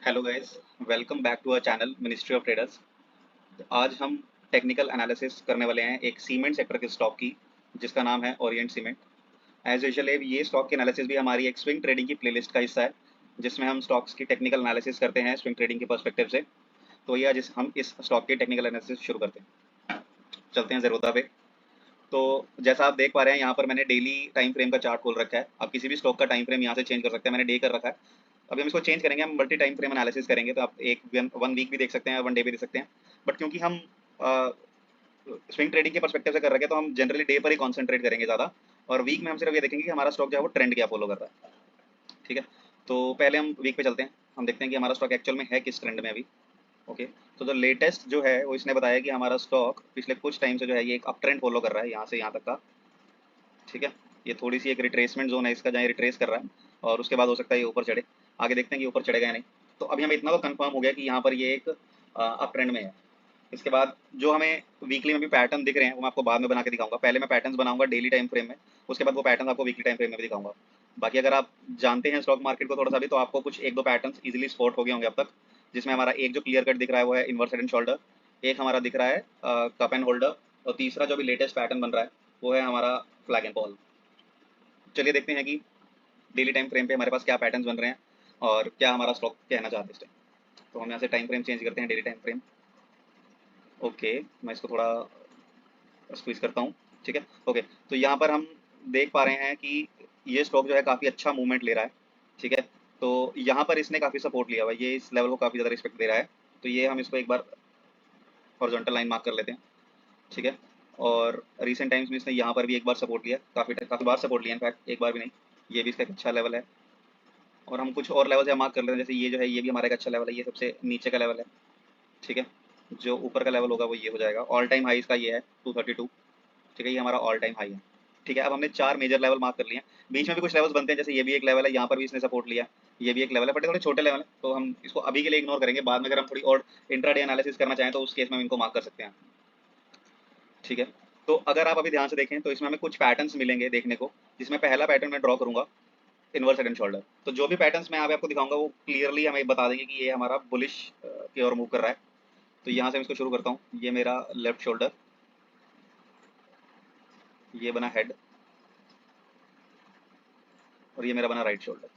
Hello guys, welcome back to our channel ministry of traders. आज हम technical analysis करने वाले हैं एक सीमेंट सेक्टर के स्टॉक की, जिसका नाम है ओरिएंट सीमेंट। एज यूजुअल ये स्टॉक की एनालिसिस भी हमारी एक स्विंग ट्रेडिंग की प्लेलिस्ट का हिस्सा है, जिसमें हम स्टॉक्स की टेक्निकल एनालिसिस करते हैं स्विंग ट्रेडिंग के पर्सपेक्टिव से। तो ये आज हम इस स्टॉक की टेक्निकल एनालिसिस शुरू करते हैं। चलते हैं ज़ेरोधा पे। तो जैसा आप देख पा रहे हैं, यहाँ पर मैंने डेली टाइम फ्रेम का चार्ट खोल रखा है। आप किसी भी स्टॉक का टाइम फ्रेम यहाँ से चेंज कर सकते हैं। मैंने डे कर रखा है। अभी हम इसको चेंज करेंगे, हम मल्टी टाइम फ्रेम एनालिसिस करेंगे, तो आप एक वन वीक भी देख सकते हैं, वन डे भी देख सकते हैं। बट क्योंकि हम स्विंग ट्रेडिंग के पर्सपेक्टिव से कर रखे हैं, तो हम जनरली डे पर ही कॉन्सेंट्रेट करेंगे ज़्यादा। और वीक में हम सिर्फ ये देखेंगे कि हमारा स्टॉक जो है वो ट्रेंड क्या फॉलो कर रहा है। ठीक है, तो पहले हम वीक पे चलते हैं। हम देखते हैं कि हमारा स्टॉक एक्चुअल में है किस ट्रेंड में अभी। ओके, तो जो लेटेस्ट जो है वो इसने बताया कि हमारा स्टॉक पिछले कुछ टाइम से जो है ये एक अप ट्रेंड फॉलो कर रहा है, यहाँ से यहाँ तक का। ठीक है, ये थोड़ी सी एक रिट्रेसमेंट जोन है इसका, जहाँ रिट्रेस कर रहा है, और उसके बाद हो सकता है ये ऊपर चढ़े। आगे देखते हैं कि ऊपर चढ़ेगा या नहीं। तो अभी हमें इतना तो कंफर्म हो गया कि यहाँ पर ये एक अप ट्रेंड में है। इसके बाद जो हमें वीकली में भी पैटर्न दिख रहे हैं वो मैं आपको बाद में बना के दिखाऊंगा। पहले मैं पैटर्न्स बनाऊंगा डेली टाइम फ्रेम में, उसके बाद वो पैटर्न आपको वीकली टाइम फ्रेम में भी दिखाऊंगा। बाकी अगर आप जानते हैं स्टॉक मार्केट को थोड़ा सा भी, तो आपको कुछ एक दो पैटर्न्स इजीली स्पॉट हो गए होंगे अब तक। जिसमें हमारा एक जो क्लियर कट दिख रहा है वो है इन्वर्स हेड एंड शोल्डर, एक हमारा दिख रहा है कप एंड होल्डर, और तीसरा जो भी लेटेस्ट पैटर्न बन रहा है वो है हमारा फ्लैग एंड बॉल। चलिए देखते हैं कि डेली टाइम फ्रेम पे हमारे पास क्या पैटर्न्स बन रहे हैं और क्या हमारा स्टॉक कहना चाहते हैं इस टाइम। तो हम यहाँ से टाइम फ्रेम चेंज करते हैं, डेली टाइम फ्रेम। ओके, मैं इसको थोड़ा स्क्वीज करता हूँ। ठीक है, ओके। तो यहाँ पर हम देख पा रहे हैं कि ये स्टॉक जो है काफ़ी अच्छा मूवमेंट ले रहा है। ठीक है, तो यहाँ पर इसने काफ़ी सपोर्ट लिया हुआ है, ये इस लेवल को काफ़ी ज़्यादा रिस्पेक्ट दे रहा है। तो ये हम इसको एक बार हॉरिजॉन्टल लाइन मार्क कर लेते हैं। ठीक है, और रिसेंट टाइम्स में इसने यहाँ पर भी एक बार सपोर्ट लिया, काफ़ी काफ़ी बार सपोर्ट लिया, इनफैक्ट एक बार भी नहीं। ये भी इसका एक अच्छा लेवल है। और हम कुछ और लेवल से मार्क कर लेते हैं, जैसे ये जो है ये भी हमारा एक अच्छा लेवल है, ये सबसे नीचे का लेवल है। ठीक है, जो ऊपर का लेवल होगा वो ये हो जाएगा। ऑल टाइम हाई इसका ये है 232। ठीक है, ये हमारा ऑल टाइम हाई है। ठीक है, अब हमने 4 मेजर लेवल मार्क कर लिए हैं। बीच में भी कुछ लेवल्स बनते हैं, जैसे ये भी एक लेवल है, यहाँ पर भी इसने सपोर्ट लिया। ये भी एक लेवल है, बट ये थोड़े छोटे लेवल है, तो हम इसको अभी के लिए इग्नोर करेंगे। बाद में अगर हम थोड़ी और इंट्राडे एनालिसिस करना चाहें तो उस केस में हम इनको मार्क कर सकते हैं। ठीक है, तो अगर आप अभी ध्यान से देखें तो इसमें हमें कुछ पैटर्न्स मिलेंगे देखने को, जिसमें पहला पैटर्न मैं ड्रॉ करूंगा इनवर्स हेड एंड शोल्डर। तो जो भी पैटर्न्स मैं आपको दिखाऊंगा वो क्लियरली हमें बता देंगे कि ये हमारा बुलिश की ओर मूव कर रहा है। तो यहाँ से मैं इसको शुरू करता हूँ। ये मेरा लेफ्ट शोल्डर, ये बना हेड, और ये मेरा बना राइट शोल्डर।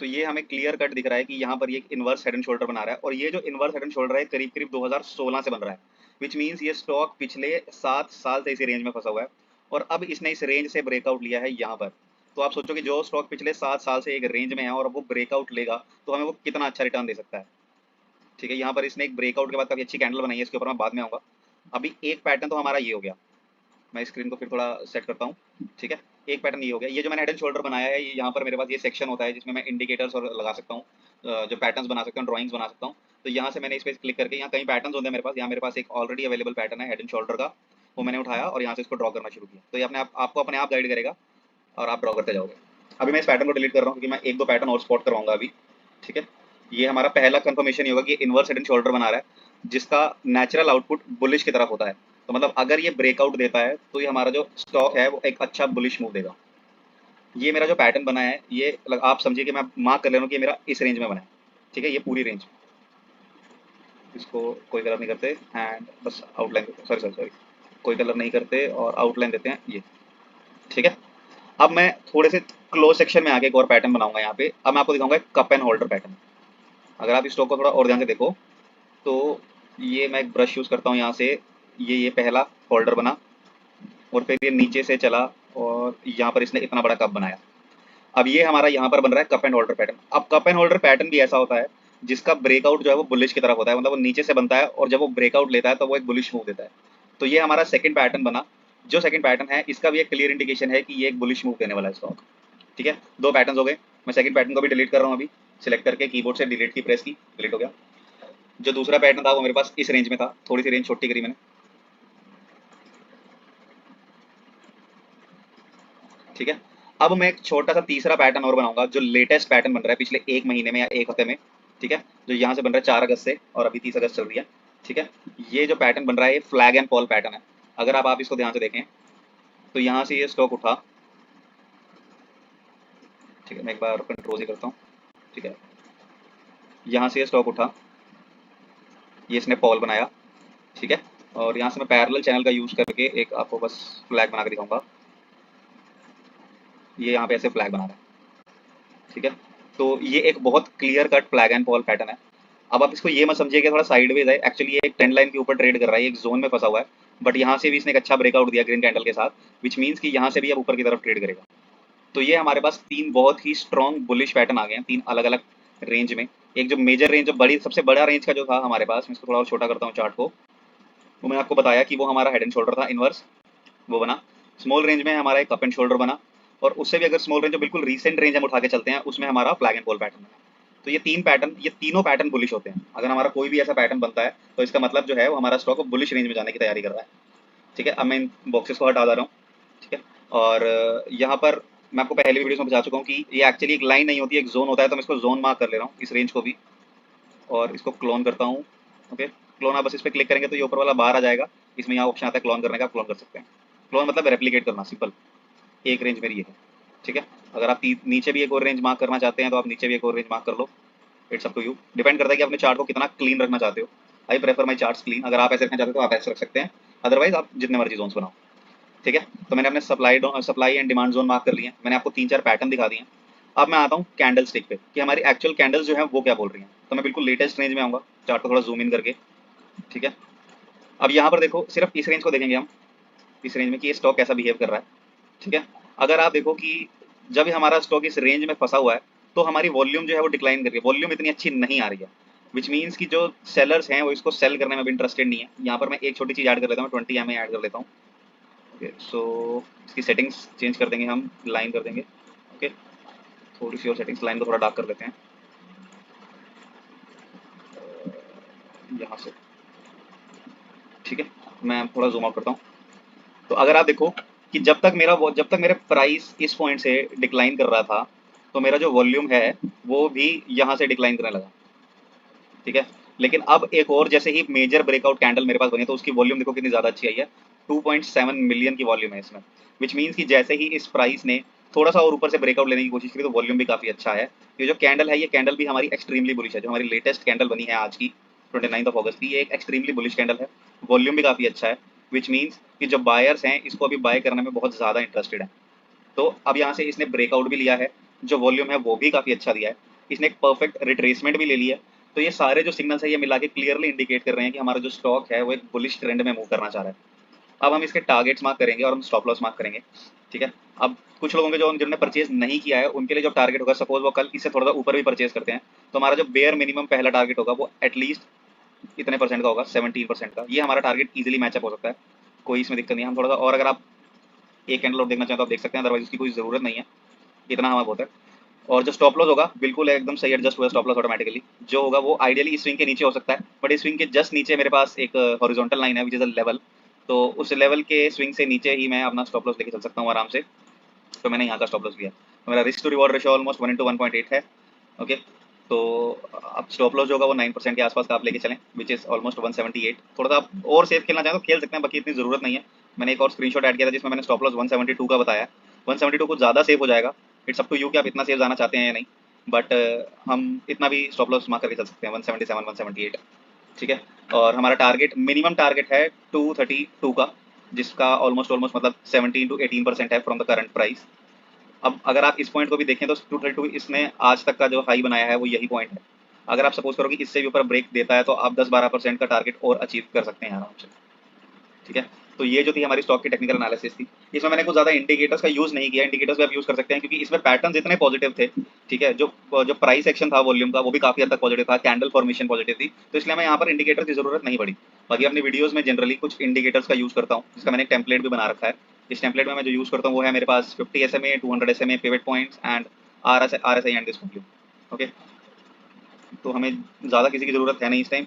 तो ये हमें क्लियर कट दिख रहा है कि यहाँ पर ये इन्वर्स हेड एंड शोल्डर बना रहा है, और ये जो इन्वर्स हेड एंड शोल्डर है करीब करीब 2016 से बन रहा है। विच मीन्स ये स्टॉक पिछले 7 साल से इसी रेंज में फंसा हुआ है, और अब इसने इस रेंज से ब्रेकआउट लिया है यहाँ पर। तो आप सोचो कि जो स्टॉक पिछले 7 साल से एक रेंज में है और अब वो ब्रेकआउट लेगा, तो हमें वो कितना अच्छा रिटर्न दे सकता है। ठीक है, यहाँ पर इसने एक ब्रेकआउट के बाद काफी अच्छी कैंडल बनाई है, इसके ऊपर मैं बाद में आऊंगा। अभी एक पैटर्न तो हमारा ये हो गया। मैं स्क्रीन को फिर थोड़ा सेट करता हूँ। ठीक है, एक पैटर्न ये हो गया। ये जो मैंने हेड एंड शोल्डर बनाया है, यहाँ पर मेरे पास ये सेक्शन होता है जिसमें मैं इंडिकेटर्स और लगा सकता हूँ, जो पैटर्न्स बना सकता हूँ, ड्राइंग्स बना सकता हूँ। तो यहाँ से मैंने इस पर क्लिक करके, यहाँ कई पैटर्न्स होते हैं मेरे पास, यहाँ मेरे पास एक ऑलरेडी अवेलेबल पैटर्न है हेड एंड शोल्डर का, वो मैंने उठाया और यहाँ से इसको ड्रॉ करना शुरू किया। तो ये अपने आपको अपने आप गाइड करेगा और आप ड्रॉ करते जाओगे। अभी मैं इस पैटर्न को डिलीट कर रहा हूँ क्योंकि मैं एक दो पैटर्न और स्पॉट करवाऊंगा अभी। ठीक है, ये हमारा पहला कंफर्मेशन ये होगा कि इन्वर्स हेड एंड शोल्डर बना रहा है, जिसका नेचुरल आउटपुट बुलिश की तरफ होता है। तो मतलब अगर ये ब्रेकआउट देता है तो ये हमारा जो स्टॉक है वो एक अच्छा बुलिश मूव देगा। ये मेरा जो पैटर्न बना है, ये आप समझिए कि मैं मार्क कर ले रहा हूँ कि मेरा इस रेंज में बना है। ठीक है, ये पूरी रेंज, इसको कोई कलर नहीं करते एंड बस आउटलाइन देते हैं, सॉरी सॉरी सॉरी, कोई कलर नहीं करते और आउटलाइन देते हैं ये। ठीक है, अब मैं थोड़े से क्लोज सेक्शन में आके एक और पैटर्न बनाऊंगा यहाँ पे। अब मैं आपको दिखाऊंगा कप एंड होल्डर पैटर्न। अगर आप इस स्टॉक को थोड़ा और ध्यान से देखो तो ये मैं एक ब्रश यूज़ करता हूँ यहाँ से, ये पहला होल्डर बना, और फिर ये नीचे से चला और यहाँ पर इसने इतना बड़ा कप बनाया। अब ये हमारा यहाँ पर बन रहा है कप एंड होल्डर पैटर्न। अब कप एंड होल्डर पैटर्न भी ऐसा होता है जिसका ब्रेकआउट जो है वो बुलिश की तरफ होता है, मतलब वो नीचे से बनता है और जब वो ब्रेकआउट लेता है तो वो एक बुलिश मूव देता है। तो ये हमारा सेकंड पैटर्न बना। जो सेकंड पैटर्न है इसका भी एक क्लियर इंडिकेशन है कि ये एक बुलिश मूव देने वाला है स्टॉक। ठीक है, दो पैटर्न हो गए। मैं सेकंड पैटर्न को भी डिलीट कर रहा हूँ अभी, सिलेक्ट करके कीबोर्ड से डिलीट की प्रेस की, डिलीट हो गया। जो दूसरा पैटर्न था वो मेरे पास इस रेंज में था, थोड़ी सी रेंज छोटी करी मैंने। ठीक है, अब मैं एक छोटा सा तीसरा पैटर्न और बनाऊंगा, जो लेटेस्ट पैटर्न बन रहा है पिछले एक महीने में या एक हफ्ते में। ठीक है, जो यहाँ से बन रहा है 4 अगस्त से और अभी 30 अगस्त चल रही है। ठीक है, ये जो पैटर्न बन रहा है ये फ्लैग एंड पॉल पैटर्न है। अगर आप इसको ध्यान से देखें तो यहाँ से ये स्टॉक उठा। ठीक है, मैं एक बार कंट्रोल ही करता हूँ। ठीक है, यहाँ से ये स्टॉक उठा, ये इसने पॉल बनाया। ठीक है, और यहाँ से मैं पैरेलल चैनल का यूज़ करके एक आपको बस फ्लैग बना के दिखाऊंगा। ये यहाँ पे ऐसे फ्लैग बना रहा है। ठीक है, तो ये एक बहुत clear cut flag and Paul pattern है। अब आप इसको ये मत समझिए कि थोड़ा साइडवेज है, एक्चुअली ये एक ट्रेंड लाइन के ऊपर ट्रेड कर रहा है, एक जोन में फंसा हुआ है। बट यहाँ से भी इसने एक अच्छा ब्रेकआउट दिया ग्रीन कैंडल के साथ, विच मीन्स कि यहाँ से भी अब ऊपर की तरफ ट्रेड करेगा। तो ये हमारे पास तीन बहुत ही स्ट्रॉन्ग बुलिश पैटर्न आ गए हैं, तीन अलग अलग रेंज में। एक जो मेजर रेंज, जो बड़ी सबसे बड़ा रेंज का जो था हमारे पास, मैं इसको थोड़ा और छोटा करता हूँ चार्ट को, वो मैंने आपको बताया कि वो हमारा हेड एंड शोल्डर था, इनवर्स वो बना। स्मॉल रेंज में हमारा एक अप एंड शोल्डर बना, और उससे भी अगर स्मॉल रेंज जो बिल्कुल रीसेंट रेंज हम उठा के चलते हैं, उसमें हमारा फ्लैग एंड पोल पैटर्न बना। तो ये तीन पैटर्न, ये तीनों पैटर्न बुलिश होते हैं। अगर हमारा कोई भी ऐसा पैटर्न बनता है तो इसका मतलब जो है वो हमारा स्टॉक बुलिश रेंज में जाने की तैयारी कर रहा है। ठीक है, अब मैं इन बॉक्सेस को हटा दे रहा हूँ। ठीक है, और यहाँ पर मैं आपको पहले वीडियो में बता चुका हूँ कि ये एक्चुअली एक लाइन नहीं होती है, एक जोन होता है। तो मैं इसको जोन मार्क कर ले रहा हूँ, इस रेंज को भी, और इसको क्लोन करता हूँ। ओके, क्लोन, आप बस इस पर क्लिक करेंगे तो ये ऊपर वाला बाहर आ जाएगा। इसमें यहाँ ऑप्शन आता है क्लोन करने का, क्लोन कर सकते हैं। क्लोन मतलब रेप्लिकेट करना, सिंपल। एक रेंज मेरी ये है। ठीक है, अगर आप नीचे भी एक और रेंज मार्क करना चाहते हैं तो आप नीचे भी एक और रेंज मार्क कर लो। It's up to you, depend करता है कि अपने चार्ट को कितना क्लीन रखना चाहते हो। I prefer my charts clean. अगर आप ऐसे रखना चाहते हो तो आप ऐसे रख सकते हैं, अदरवाइज आप जितने मर्जी जोन्स बनाओ। ठीक है, तो मैंने अपने supply and demand zone mark कर लिए हैं। मैंने आपको तीन चार पैटर्न दिखा दिए हैं। अब मैं आता हूँ कैंडल स्टिक पे कि हमारी एक्चुअल कैंडल्स जो है वो क्या बोल रही हैं। तो मैं बिल्कुल लेटेस्ट रेंज में आऊँगा, चार्ट को थोड़ा जूम इन करके। ठीक है, अब यहाँ पर देखो, सिर्फ इस रेंज को देखेंगे हम, इस रेंज में कि ये स्टॉक कैसा बिहेव कर रहा है। ठीक है, अगर आप देखो कि जब हमारा स्टॉक इस रेंज में फंसा हुआ है तो हमारी वॉल्यूम जो है वो डिक्लाइन कर रही है, वॉल्यूम इतनी अच्छी नहीं आ रही है। विच मीन्स कि जो सेलर्स हैं वो इसको सेल करने में भी इंटरेस्टेड नहीं है। यहाँ पर मैं एक छोटी चीज़ ऐड कर लेता हूँ, 20 ऐड कर लेता हूँ। ओके, सो इसकी सेटिंग्स चेंज कर देंगे, हम लाइन कर देंगे। ओके, थोड़ी सी और सेटिंग्स, लाइन को थोड़ा डार्क कर लेते हैं यहाँ से। ठीक है, मैं थोड़ा जूम आउट करता हूँ। तो अगर आप देखो कि जब तक मेरे प्राइस इस पॉइंट से डिक्लाइन कर रहा था, तो मेरा जो वॉल्यूम है वो भी यहाँ से डिक्लाइन करने लगा। ठीक है, लेकिन अब एक और जैसे ही मेजर ब्रेकआउट कैंडल मेरे पास बनी तो उसकी वॉल्यूम देखो कितनी ज़्यादा अच्छी आई है, 2.7 मिलियन की वॉल्यूम है इसमें। विच मीन्स कि जैसे ही इस प्राइस ने थोड़ा सा और ऊपर से ब्रेकआउट लेने की कोशिश की तो वॉल्यूम भी काफ़ी अच्छा है। ये जो कैंडल है, ये कैंडल भी हमारी एक्सट्रीमली बुलिश है। जो हमारी लेटेस्ट कैंडल बनी है आज की 29 अगस्त की, ये एक एक्सट्रीमली बुलिश कैंडल है। वॉल्यूम भी काफ़ी अच्छा है, विच मीन्स कि जो बायर्स हैं इसको अभी बाय करने में बहुत ज़्यादा इंटरेस्टेड है। तो अब यहाँ से इसने ब्रेकआउट भी लिया है, जो वॉल्यूम है वो भी काफ़ी अच्छा दिया है, इसने एक परफेक्ट रिट्रेसमेंट भी ले लिया है। तो ये सारे जो सिग्नल्स है ये मिला के क्लियरली इंडिकेट कर रहे हैं कि हमारा जो स्टॉक है वो एक बुलिश ट्रेंड में मूव करना चाह रहा है। अब हम इसके टारगेट्स मार्क करेंगे और हम स्टॉप लॉस मार्क करेंगे। ठीक है, अब कुछ लोगों के जो जिन्होंने परचेज नहीं किया है उनके लिए जो टारगेट होगा, सपोज वो कल इससे थोड़ा सा ऊपर भी परचेज करते हैं, तो हमारा जो बेयर मिनिमम पहला टारगेट होगा वो एटलीस्ट इतने परसेंट का होगा, 17% का। ये हमारा टारगेट इजीली मैचअप हो सकता है, कोई इसमें दिक्कत नहीं है। हम थोड़ा सा और, अगर आप एक कैंडल और देखना चाहें तो आप देख सकते हैं, अदरवाइज उसकी कोई ज़रूरत नहीं है, इतना हमारा बहुत है। और जो स्टॉप लॉस होगा बिल्कुल एकदम सही एडजस्ट हुआ स्टॉप लॉस ऑटोमेटिकली। जो होगा वो आइडियली इस स्विंग के नीचे हो सकता है, बट इस स्विंग के जस्ट नीचे मेरे पास एक हॉरिजॉन्टल लाइन है विच इज़ अ लेवल। तो उस लेवल के स्विंग से नीचे ही मैं अपना स्टॉप लॉस लेके चल सकता हूँ आराम से। तो मैंने यहाँ का स्टॉप लॉस लिया, तो मेरा risk to reward ratio almost 1:1.8 है। ओके, तो अब स्टॉप लॉस जो होगा वो 9% के आसपास का आप लेके चलें, विच इज़ ऑलमोस्ट 178। थोड़ा सा आप और सेफ खेलना चाहें तो खेल सकते हैं, बाकी इतनी ज़रूरत नहीं है। मैंने एक और स्क्रीनशॉट ऐड किया था जिसमें मैंने स्टॉप लॉस 172 का बताया। 172 कुछ ज़्यादा सेफ हो जाएगा, इट्स अप टू यू कि आप इतना सेफ जाना चाहते हैं या नहीं, बट हम इतना भी स्टॉप लॉस मार्क करके चल सकते हैं, 177 178। ठीक है, और हमारा टारगेट, मिनिमम टारगेट है 232 का, जिसका ऑलमोस्ट ऑलमोस्ट मतलब 17 to 18% है फ्रॉम द करंट प्राइस। अब अगर आप इस पॉइंट को भी देखें तो 232 इसने आज तक का जो हाई बनाया है वो यही पॉइंट है। अगर आप सपोज करो कि इससे भी ऊपर ब्रेक देता है तो आप 10-12% का टारगेट और अचीव कर सकते हैं आराम से। ठीक है, तो ये जो थी हमारी स्टॉक की टेक्निकल एनालिसिस थी। इसमें मैंने कुछ ज़्यादा इंडिकेटर्स का यूज़ नहीं किया, इंडिकेटर्स भी आप यूज़ कर सकते हैं क्योंकि इसमें पैटर्न्स इतने पॉजिटिव थे। ठीक है, जो जो प्राइस एक्शन था वॉल्यूम का वो भी काफ़ी हद तक पॉजिटिव था, कैंडल फॉर्मेशन पॉजिटिव थी, तो इसलिए मैं यहाँ पर इंडिकेटर की ज़रूरत नहीं पड़ी। बाकी अपनी वीडियोज़ में जनरली कुछ इंडिकेटर्स का यूज़ करता हूँ, जिसका मैंने टेम्पलेट भी बना रखा है। इस टेम्पलेट में मैं जो यूज़ करता हूँ वो है मेरे पास 50 SMA, 200 SMA, pivot points and RSI and this value. Okay, तो हमें ज़्यादा किसी की ज़रूरत है नहीं इस टाइम।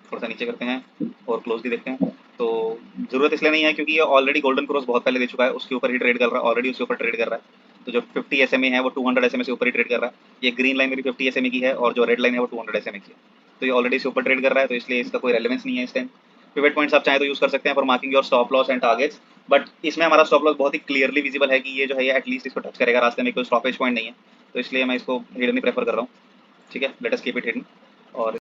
थोड़ा सा नीचे करते हैं और क्लोजली देखते हैं। तो ज़रूरत इसलिए नहीं है क्योंकि ये ऑलरेडी गोल्डन क्रॉस बहुत पहले दे चुका है, उसके ऊपर ही ट्रेड कर रहा है, ऑलरेडी उसके ऊपर ट्रेड कर रहा है। तो जो 50 SMA है वो 200 SMA से ऊपर ही ट्रेड कर रहा है। ये ग्रीन लाइन मेरी 50 SMA की है और जो रेड लाइन है वो 200 SMA की है। तो ये ऑलरेडी इससे ऊपर ट्रेड कर रहा है, तो इसलिए इसका कोई रेलेवेंस नहीं है इस टाइम। पिवट पॉइंट्स आप चाहें तो यूज़ कर सकते हैं for marking your stop loss and targets, but इसमें हमारा स्टॉप लॉस बहुत ही क्लियरली विजिबल है कि ये जो है ये एटलीस्ट इसको टच करेगा, रास्ते में कोई स्टॉपेज पॉइंट नहीं है, तो इसलिए मैं इसको हिडन ही प्रेफर कर रहा हूँ। ठीक है, let us keep it hidden. और